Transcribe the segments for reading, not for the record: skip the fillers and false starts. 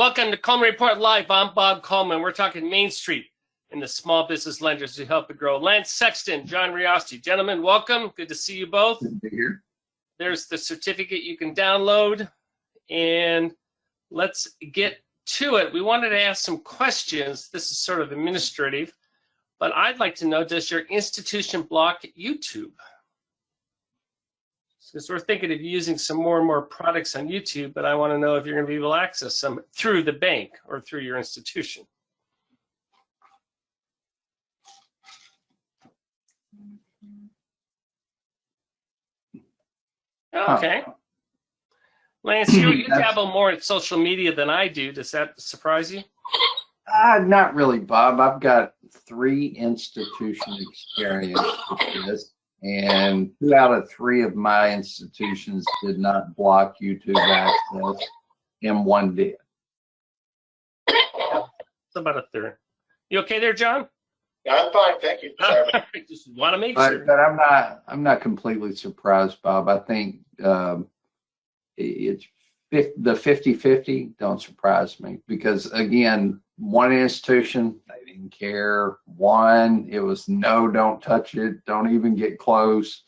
Welcome to Coleman Report Live. I'm Bob Coleman. We're talking Main Street and the small business lenders who help it grow. Lance Sexton, John Riosti. Gentlemen, welcome. Good to see you both. Good to be here. There's the certificate you can download, and let's get to it. We wanted to ask some questions. This is sort of administrative, but I'd like to know, does your institution block YouTube? Because we're thinking of using some more and more products on YouTube, but I want to know if you're going to be able to access them through the bank or through your institution. Okay. Lance, you dabble more in social media than I do. Does that surprise you? Not really, Bob. I've got 3 institution experience with this. And 2 out of 3 of my institutions did not block YouTube access, and 1 did. It's about a third. You okay there, John? Yeah, I'm fine, thank you. Sorry. Just want to make sure. But I'm not completely surprised, Bob. I think it's the 50-50 don't surprise me because again, 1 institution, they didn't care. 1, it was no, don't touch it, don't even get close.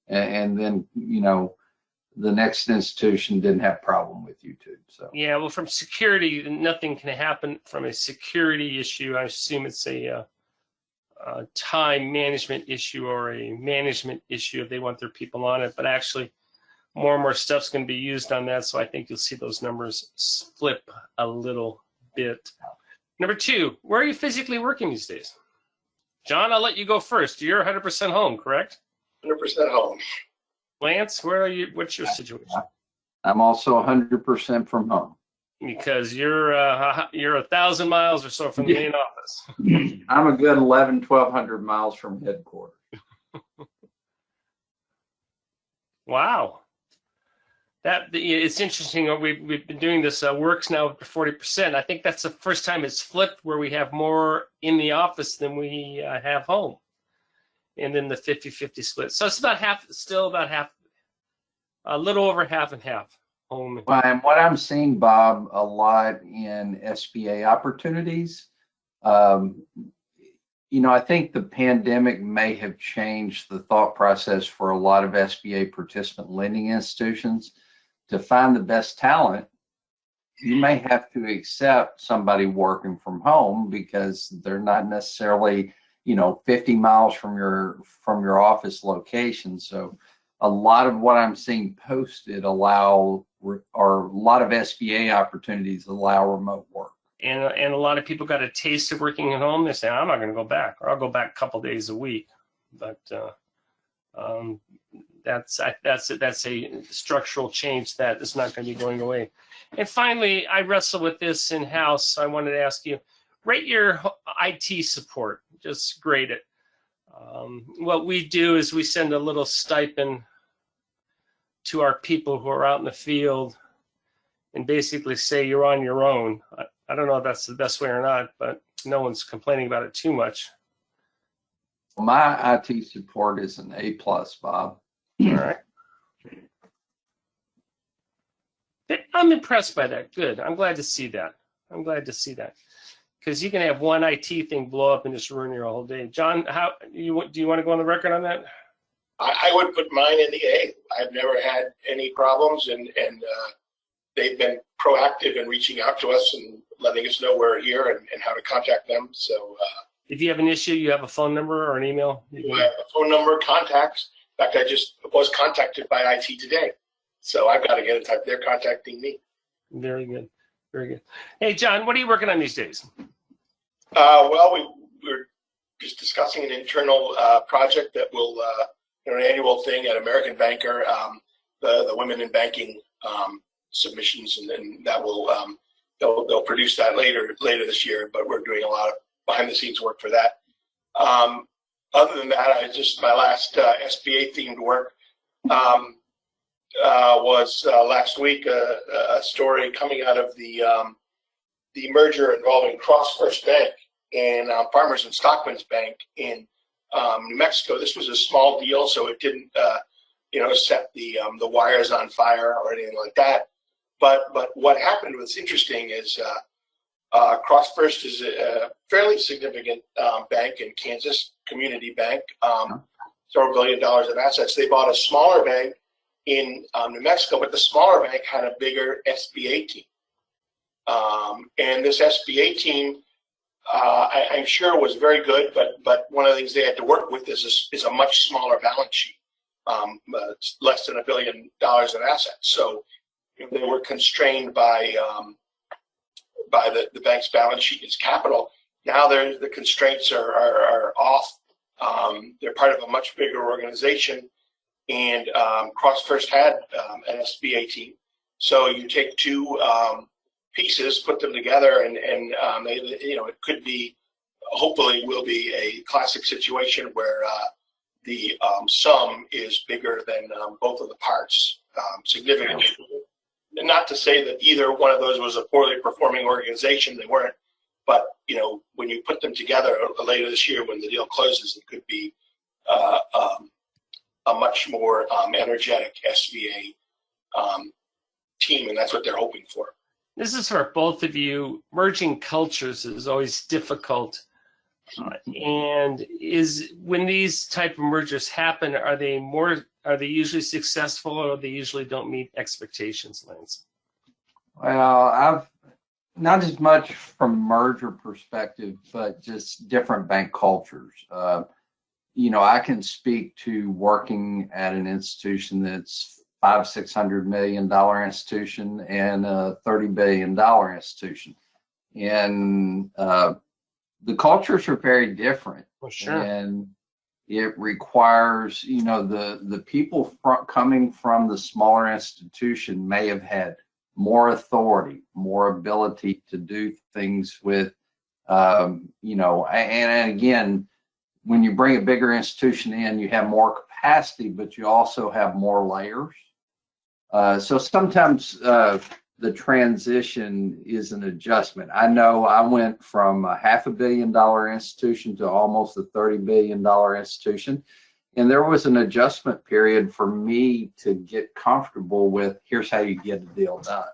And then, you know, the next institution didn't have a problem with YouTube. So yeah, well, from security, nothing can happen from a security issue. I assume it's a time management issue or a management issue if they want their people on it. But actually, more and more stuff's going to be used on that. So I think you'll see those numbers flip a little bit. Number 2, where are you physically working these days? John, I'll let you go first. You're 100% home, correct? 100% home. Lance, where are you? What's your situation? I'm also 100% from home. Because you're 1,000 miles or so from the main office. I'm a good 1,200 miles from headquarters. Wow. It's interesting. We've been doing this works now up to 40%. I think that's the first time it's flipped where we have more in the office than we have home. And then the 50-50 split. So it's about half, still about half, a little over half and half home. Well, and what I'm seeing, Bob, a lot in SBA opportunities, you know, I think the pandemic may have changed the thought process for a lot of SBA participant lending institutions. To find the best talent, you may have to accept somebody working from home because they're not necessarily, you know, 50 miles from your office location. So a lot of what I'm seeing posted a lot of SBA opportunities allow remote work. And a lot of people got a taste of working at home. They say, I'm not going to go back, or I'll go back a couple days a week. But that's a structural change that is not going to be going away. And finally, I wrestle with this in-house. So I wanted to ask you, rate your IT support. Just grade it. What we do is we send a little stipend to our people who are out in the field and basically say you're on your own. I don't know if that's the best way or not, but no one's complaining about it too much. My IT support is an A+, Bob. All right. I'm impressed by that. Good. I'm glad to see that. I'm glad to see that. Because you can have one IT thing blow up and just ruin your whole day. John, do you want to go on the record on that? I would put mine in the A. I've never had any problems, and they've been proactive in reaching out to us and letting us know we're here and how to contact them. So if you have an issue, you have a phone number or an email? You have a phone number, contacts. In fact, I just was contacted by IT today. So I've got to get in touch. They're contacting me. Very good. Very good. Hey, John, what are you working on these days? Well, we're just discussing an internal project that will, an annual thing at American Banker, the Women in Banking submissions, and then that will they'll produce that later this year. But we're doing a lot of behind-the-scenes work for that. Other than that, my last SBA themed work was last week a story coming out of the merger involving Cross First Bank and Farmers and Stockmen's Bank in New Mexico. This was a small deal, so it didn't set the wires on fire or anything like that. But what happened, what's interesting is CrossFirst is a fairly significant bank in Kansas, community bank, several $1 billion of assets. They bought a smaller bank in New Mexico, but the smaller bank had a bigger SBA team. And this SBA team, I'm sure was very good, but one of the things they had to work with is a much smaller balance sheet. It's less than $1 billion of assets. So they were constrained by the bank's balance sheet, its capital. Now the constraints are off. They're part of a much bigger organization, and CrossFirst had an SBA team. So you take two pieces, put them together, and it could be, hopefully, will be a classic situation where the sum is bigger than both of the parts, significantly. And not to say that either one of those was a poorly performing organization, they weren't. But when you put them together later this year, when the deal closes, it could be a much more energetic SBA team, and that's what they're hoping for. This is for both of you. Merging cultures is always difficult. And when these type of mergers happen, are they usually successful, or they usually don't meet expectations, Lance? Well, I've not as much from merger perspective, but just different bank cultures. I can speak to working at an institution that's $500-600 million institution and a $30 billion institution, and the cultures are very different. Well, sure. And it requires, the people coming from the smaller institution may have had more authority, more ability to do things with, and again, when you bring a bigger institution in, you have more capacity, but you also have more layers. So sometimes the transition is an adjustment. I know I went from a $500 million institution to almost a $30 billion institution. And there was an adjustment period for me to get comfortable with, here's how you get a deal done.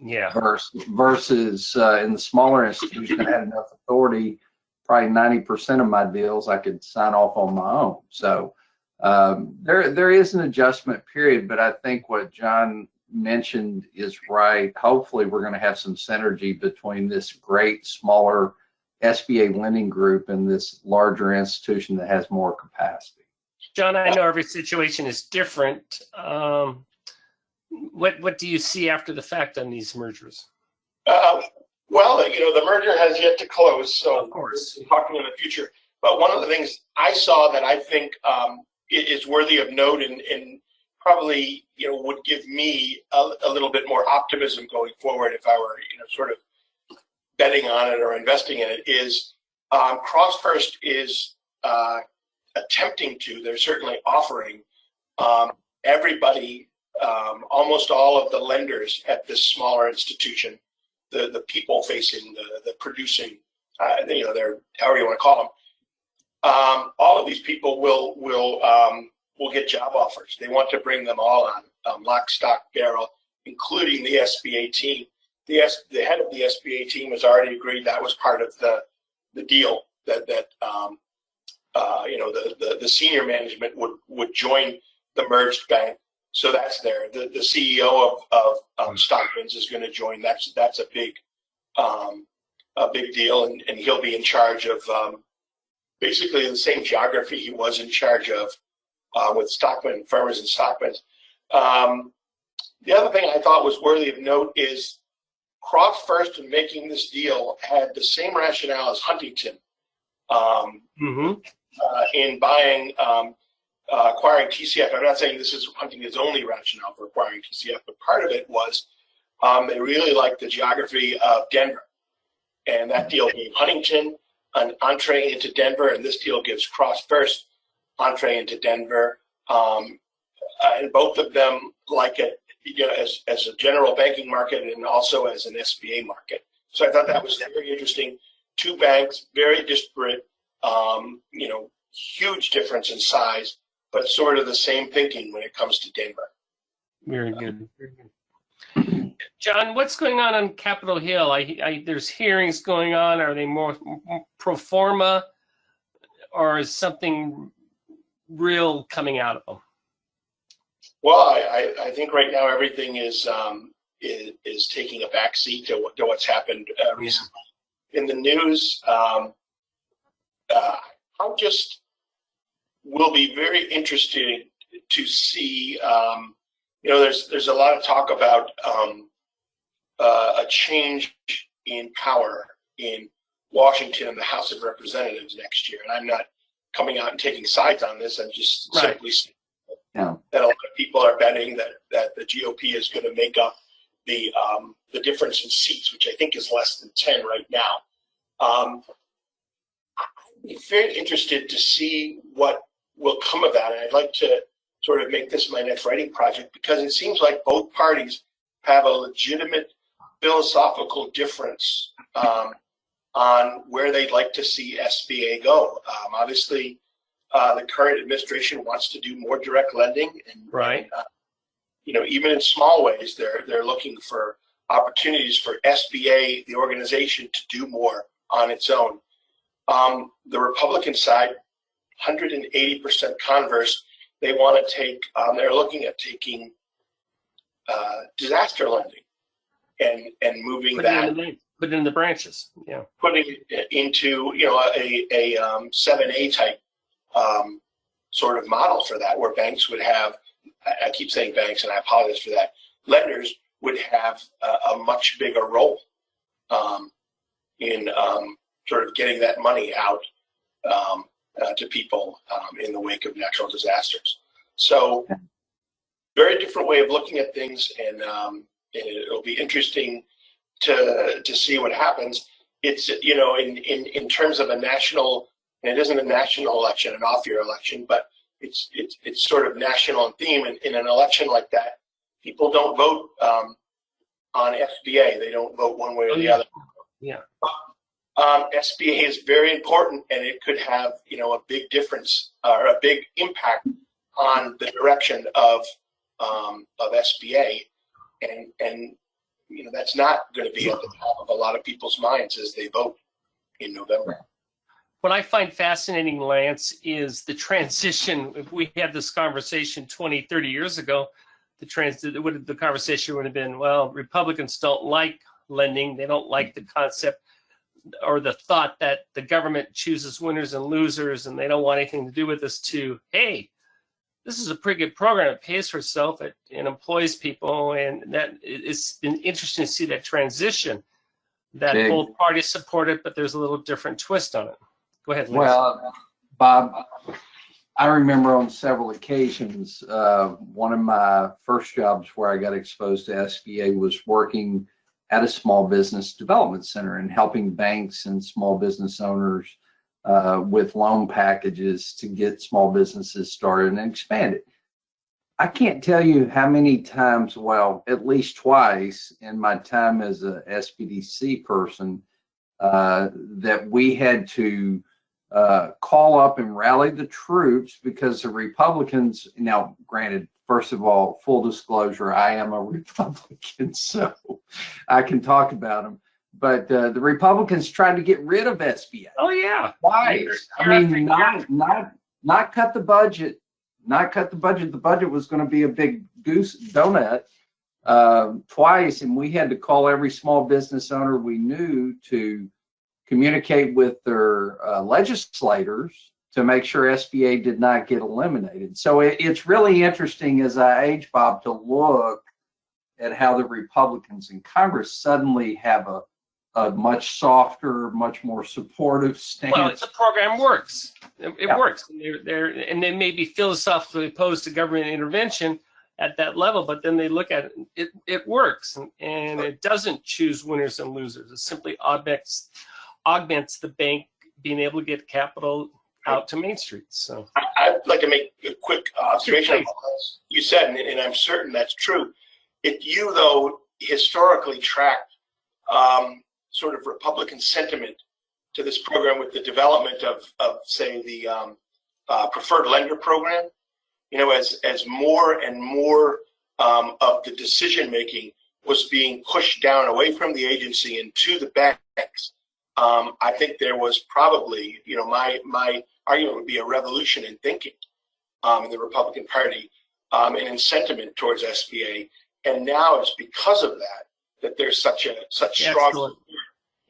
Yeah. Versus in the smaller institution, I had enough authority, probably 90% of my deals I could sign off on my own. So there is an adjustment period, but I think what John mentioned is right. Hopefully we're going to have some synergy between this great smaller SBA lending group and this larger institution that has more capacity. John, I know every situation is different. What do you see after the fact on these mergers? Well, the merger has yet to close, so of course, we're talking in the future. But one of the things I saw that I think is worthy of note and probably would give me a little bit more optimism going forward if I were sort of betting on it or investing in it is CrossFirst is attempting to, they're certainly offering everybody, almost all of the lenders at this smaller institution, the people facing, the producing, they're however you want to call them, all of these people will get job offers. They want to bring them all on, lock, stock, barrel, including the SBA team. The head of the SBA team has already agreed that was part of the deal, that the senior management would join the merged bank. So that's there. The CEO of Stockman's is going to join. That's a big deal, and he'll be in charge of basically the same geography he was in charge of with Stockman, Farmers and Stockman's. The other thing I thought was worthy of note is CrossFirst in making this deal had the same rationale as Huntington in buying, acquiring TCF. I'm not saying this is Huntington's only rationale for acquiring TCF, but part of it was they really liked the geography of Denver. And that deal gave Huntington an entree into Denver, and this deal gives CrossFirst entree into Denver. And both of them like it as a general banking market and also as an SBA market. So I thought that was very interesting. Two banks, very disparate, huge difference in size, but sort of the same thinking when it comes to Denver. Very good. Very good. John, what's going on Capitol Hill? There's hearings going on. Are they more pro forma, or is something real coming out of them? Well, I think right now everything is taking a back seat to what's happened recently in the news. I just will be very interested to see. There's a lot of talk about a change in power in Washington and the House of Representatives next year, and I'm not coming out and taking sides on this. I'm just simply saying that a lot of people are betting that the GOP is going to make up the difference in seats, which I think is less than 10 right now. I'm very interested to see what will come of that, and I'd like to sort of make this my next writing project, because it seems like both parties have a legitimate philosophical difference on where they'd like to see SBA go. Obviously, the current administration wants to do more direct lending, and even in small ways, they're looking for opportunities for SBA, the organization, to do more on its own. The Republican side, 180% converse. They want to take. They're looking at taking disaster lending and moving put in the branches. Yeah, putting it into a 7A type sort of model for that, where banks would have. I keep saying banks, and I apologize for that. Lenders would have a much bigger role in sort of getting that money out to people in the wake of natural disasters. So, very different way of looking at things, and it'll be interesting to see what happens. It's in terms of a national, and it isn't a national election, an off-year election, but it's sort of national in theme. And in an election like that, people don't vote on SBA. They don't vote one way or the other. Yeah. SBA is very important, and it could have a big difference or a big impact on the direction of SBA, and that's not going to be at the top of a lot of people's minds as they vote in November. What I find fascinating, Lance, is the transition. If we had this conversation 20, 30 years ago, the conversation would have been, well, Republicans don't like lending. They don't like the concept or the thought that the government chooses winners and losers, and they don't want anything to do with this, to, hey, this is a pretty good program. It pays for itself. It employs people, and that it's been interesting to see that transition, that both parties support it, but there's a little different twist on it. Go ahead, Lance. Well, Bob, I remember on several occasions, one of my first jobs where I got exposed to SBA was working at a small business development center and helping banks and small business owners with loan packages to get small businesses started and expanded. I can't tell you how many times, well, at least twice in my time as a SBDC person, that we had to call up and rally the troops because the Republicans, now granted, first of all, full disclosure, I am a Republican, so I can talk about them. But the Republicans tried to get rid of SBA. Oh yeah, twice. I mean, not cut the budget, not cut the budget. The budget was going to be a big goose donut twice, and we had to call every small business owner we knew to communicate with their legislators to make sure SBA did not get eliminated. So it's really interesting as I age, Bob, to look at how the Republicans in Congress suddenly have a much softer, much more supportive stance. Well, the program works. It works. And they may be philosophically opposed to government intervention at that level, but then they look at it. It works, and it doesn't choose winners and losers. It simply augments the bank being able to get capital out to Main Street. So I'd like to make a quick observation on what you said, and I'm certain that's true. If you, though, historically tracked sort of Republican sentiment to this program with the development of say, the preferred lender program, as more and more of the decision making was being pushed down away from the agency and to the banks, I think there was probably, my argument would be a revolution in thinking in the Republican Party and in sentiment towards SBA. And now it's because of that there's such strong.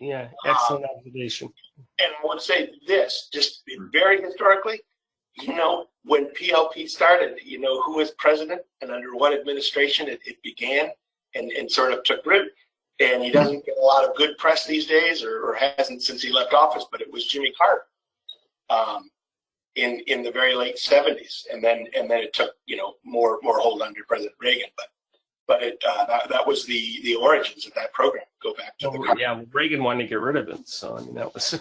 Yeah, excellent observation. And I would say this, just very historically, when PLP started, who was president and under what administration it began and sort of took root. And he doesn't get a lot of good press these days, or hasn't since he left office, but it was Jimmy Carter in the very late 70s. And then it took, more hold under President Reagan. But that was the origins of that program. Go back to Reagan wanted to get rid of it. So, I mean, that was,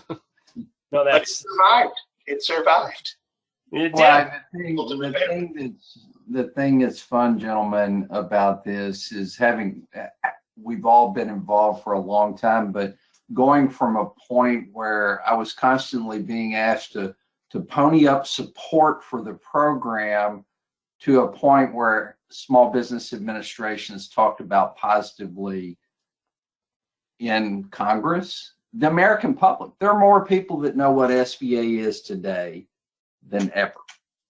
but it survived. It survived. It did. Well, the thing that's fun, gentlemen, about this is we've all been involved for a long time, but going from a point where I was constantly being asked to pony up support for the program to a point where Small Business Administrations talked about positively in Congress, the American public. There are more people that know what SBA is today than ever.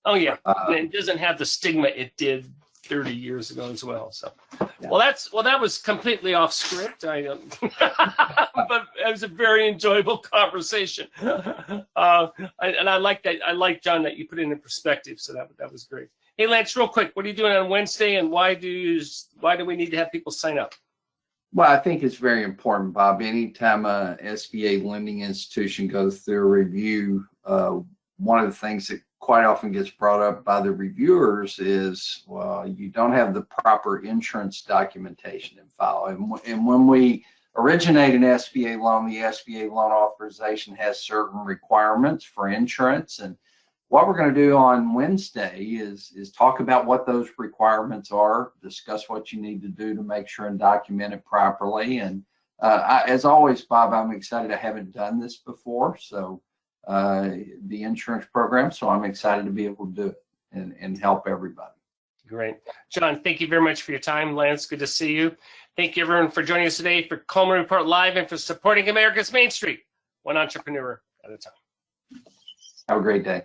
Oh yeah, and it doesn't have the stigma it did 30 years ago as well. So, yeah. Well, that was completely off script. But it was a very enjoyable conversation. And I like that. I like, John, that you put it in perspective. So that was great. Hey, Lance, real quick, what are you doing on Wednesday, and why do we need to have people sign up? Well, I think it's very important, Bob. Anytime a SBA lending institution goes through a review, one of the things that quite often gets brought up by the reviewers is, well, you don't have the proper insurance documentation in file. And when we originate an SBA loan, the SBA loan authorization has certain requirements for insurance. And what we're going to do on Wednesday is talk about what those requirements are, discuss what you need to do to make sure and document it properly. And as always, Bob, I'm excited. I haven't done this before, so the insurance program, so I'm excited to be able to do it and help everybody. Great. John, thank you very much for your time. Lance, good to see you. Thank you, everyone, for joining us today for Coleman Report Live and for supporting America's Main Street, one entrepreneur at a time. Have a great day.